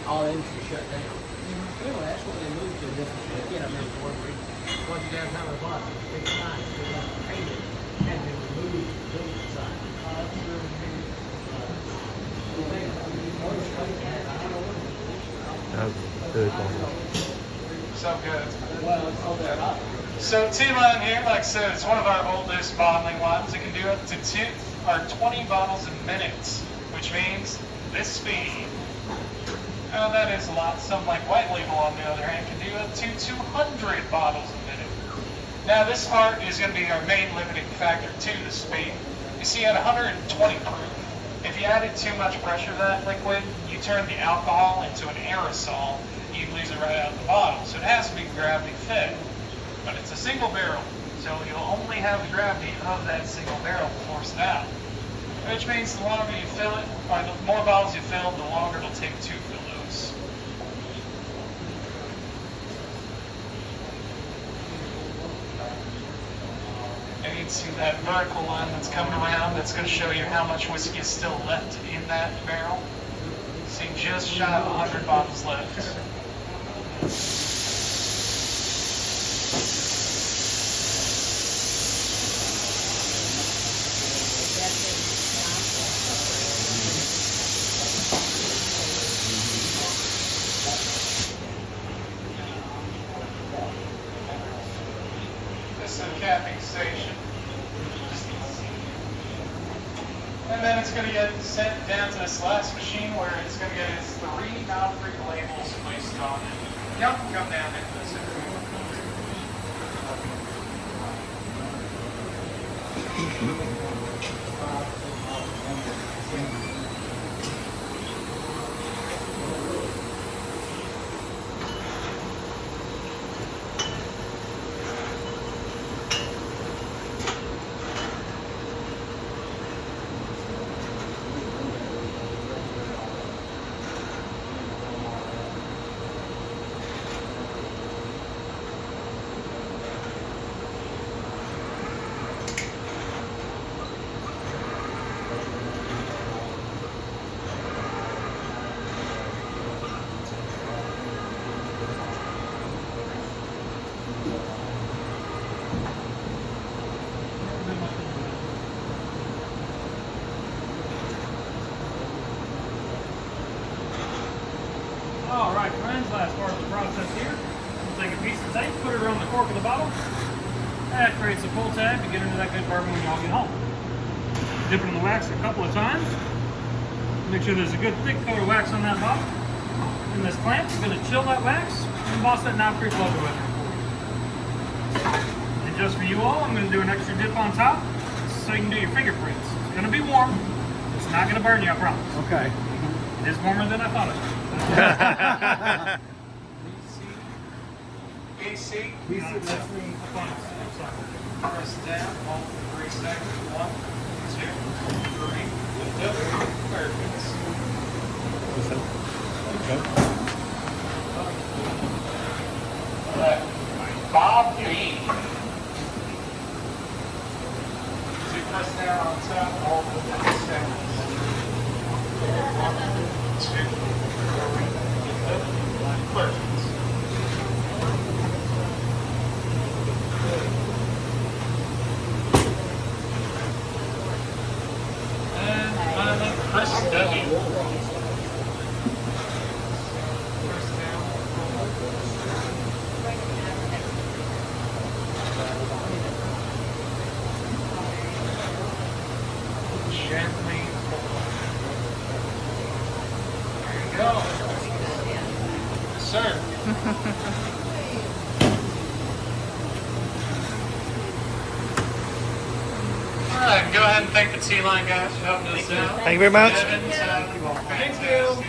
all the industry shut down. Anyway, that's when they moved to a different shit. I can't remember where we went to downtown the block. Big sign. It was painted. Had been removed from the building side. That's good. So good. So T-Line here, like I said, it's one of our oldest bottling lines. It can do up to 20 bottles a minute, which means this speed. Oh, that is a lot. Something like White Label, on the other hand, can do up to 200 bottles a minute. Now, this part is going to be our main limiting factor to the speed. You see, at 120 proof, if you added too much pressure to that liquid, you turn the alcohol into an aerosol, you lose it right out of the bottle. So it has to be gravity fed. But it's a single barrel, so you'll only have the gravity of that single barrel to force it out. Which means the longer you fill it, or the more bottles you fill, the longer it'll take to fill those. And you can see that vertical line that's coming around, that's going to show you how much whiskey is still left in that barrel. See, just shy of 100 bottles left. This is a capping station. And then it's going to get sent down to this last machine where it's going to get its 3 non-free labels placed on it. Y'all can come down into this area. Alright friends, last part of the process here. We'll take a piece of tape, put it around the cork of the bottle. That creates a pull tab to get into that good bourbon when y'all get home. Dip it in the wax a couple of times. Make sure there's a good thick coat of wax on that bottle. And this clamp is going to chill that wax and emboss that Knob Creek logo in there for you. And just for you all, I'm going to do an extra dip on top so you can do your fingerprints. It's going to be warm. It's not going to burn you, I promise. Okay. It is warmer than I thought it was. BC. That's me. Press down, hold for 3 seconds. 1, 2, 3. Lift up. Perfect. Alright. Bob B. So you press down on top, hold for 3 seconds. 1, 2, 3. Lift up. Perfect. Press W. Press down. Gently pull. There you go. Yes, sir. All right, go ahead and thank the T-Line guys for helping us out. Thank you very much. Thank you.